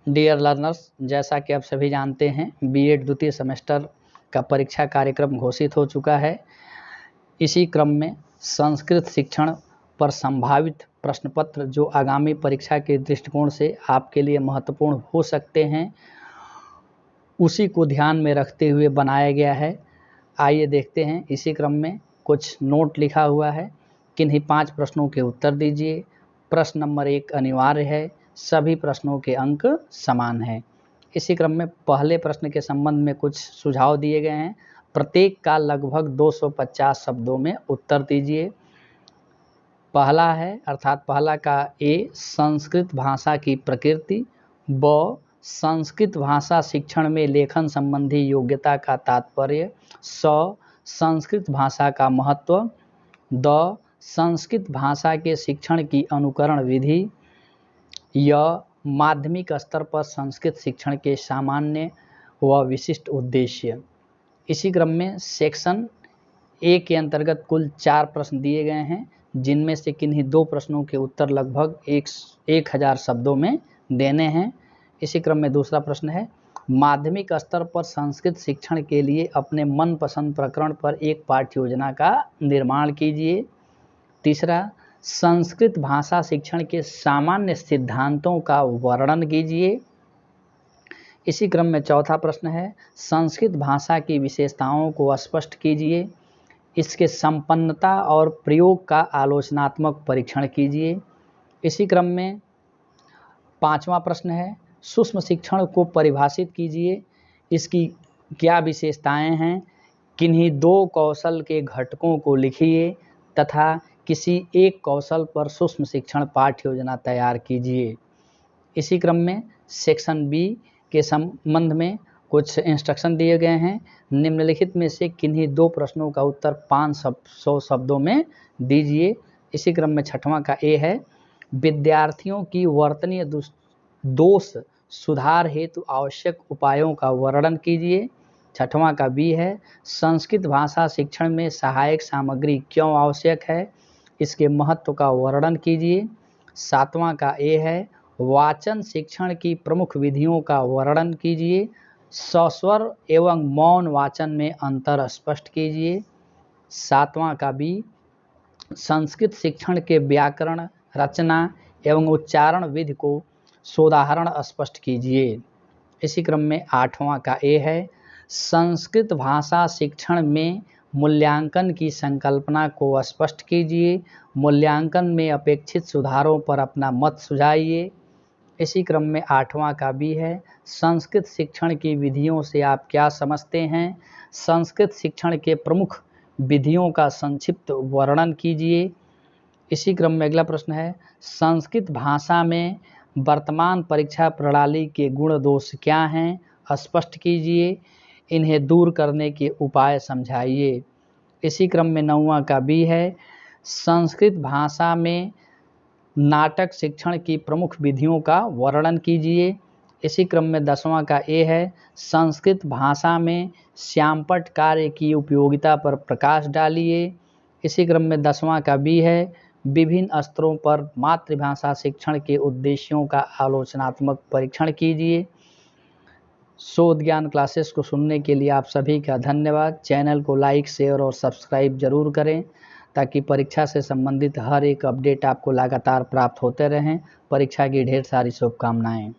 Dear learners, जैसा कि आप सभी जानते हैं बीएड द्वितीय सेमेस्टर का परीक्षा कार्यक्रम घोषित हो चुका है। इसी क्रम में संस्कृत शिक्षण पर संभावित प्रश्न पत्र जो आगामी परीक्षा के दृष्टिकोण से आपके लिए महत्वपूर्ण हो सकते हैं, उसी को ध्यान में रखते हुए बनाया गया है। आइए देखते हैं। इसी क्रम में कुछ नोट लिखा हुआ है। किन्हीं 5 प्रश्नों के उत्तर दीजिए। प्रश्न नंबर 1 अनिवार्य है। सभी प्रश्नों के अंक समान हैं। इसी क्रम में पहले प्रश्न के संबंध में कुछ सुझाव दिए गए हैं। प्रत्येक का लगभग 250 शब्दों में उत्तर दीजिए। पहला है, अर्थात पहला का ए, संस्कृत भाषा की प्रकृति। ब, संस्कृत भाषा शिक्षण में लेखन संबंधी योग्यता का तात्पर्य। स, संस्कृत भाषा का महत्व। द, संस्कृत भाषा के शिक्षण की अनुकरण विधि। य, माध्यमिक स्तर पर संस्कृत शिक्षण के सामान्य व विशिष्ट उद्देश्य। इसी क्रम में सेक्शन ए के अंतर्गत कुल 4 प्रश्न दिए गए हैं, जिनमें से किन्हीं 2 प्रश्नों के उत्तर लगभग 1000 शब्दों में देने हैं। इसी क्रम में दूसरा प्रश्न है, माध्यमिक स्तर पर संस्कृत शिक्षण के लिए अपने मनपसंद प्रकरण पर एक पाठ्य योजना का निर्माण कीजिए। तीसरा, संस्कृत भाषा शिक्षण के सामान्य सिद्धांतों का वर्णन कीजिए। इसी क्रम में चौथा प्रश्न है, संस्कृत भाषा की विशेषताओं को स्पष्ट कीजिए। इसके संपन्नता और प्रयोग का आलोचनात्मक परीक्षण कीजिए। इसी क्रम में 5वां प्रश्न है, सूक्ष्म शिक्षण को परिभाषित कीजिए। इसकी क्या विशेषताएं हैं? किन्हीं 2 कौशल के घटकों को लिखिए तथा किसी एक कौशल पर सूक्ष्म शिक्षण पाठ्य योजना तैयार कीजिए। इसी क्रम में सेक्शन बी के संबंध में कुछ इंस्ट्रक्शन दिए गए हैं। निम्नलिखित में से किन्हीं 2 प्रश्नों का उत्तर 500 शब्दों में दीजिए। इसी क्रम में 6वां का ए है, विद्यार्थियों की वर्तनीय दोष सुधार हेतु आवश्यक उपायों का वर्णन कीजिए। 6वां का बी है, संस्कृत भाषा शिक्षण में सहायक सामग्री क्यों आवश्यक है, इसके महत्व का वर्णन कीजिए। 7वां का ए है, वाचन शिक्षण की प्रमुख विधियों का वर्णन कीजिए। सस्वर एवं मौन वाचन में अंतर स्पष्ट कीजिए। 7वां का बी, संस्कृत शिक्षण के व्याकरण, रचना एवं उच्चारण विधि को सोदाहरण स्पष्ट कीजिए। इसी क्रम में 8वां का ए है, संस्कृत भाषा शिक्षण में मूल्यांकन की संकल्पना को स्पष्ट कीजिए। मूल्यांकन में अपेक्षित सुधारों पर अपना मत सुझाइए। इसी क्रम में 8वां का बी है, संस्कृत शिक्षण की विधियों से आप क्या समझते हैं? संस्कृत शिक्षण के प्रमुख विधियों का संक्षिप्त वर्णन कीजिए। इसी क्रम में अगला प्रश्न है, संस्कृत भाषा में वर्तमान परीक्षा प्रणाली के गुण दोष क्या हैं, स्पष्ट कीजिए। इन्हें दूर करने के उपाय समझाइए। इसी क्रम में 9वां का बी है, संस्कृत भाषा में नाटक शिक्षण की प्रमुख विधियों का वर्णन कीजिए। इसी क्रम में 10वां का ए है, संस्कृत भाषा में श्यामपट्ट कार्य की उपयोगिता पर प्रकाश डालिए। इसी क्रम में 10वां का बी है, विभिन्न स्तरों पर मातृभाषा शिक्षण के उद्देश्यों का आलोचनात्मक परीक्षण कीजिए। शोध ज्ञान क्लासेस को सुनने के लिए आप सभी का धन्यवाद। चैनल को लाइक, शेयर और सब्सक्राइब जरूर करें ताकि परीक्षा से संबंधित हर एक अपडेट आपको लगातार प्राप्त होते रहें। परीक्षा की ढेर सारी शुभकामनाएं।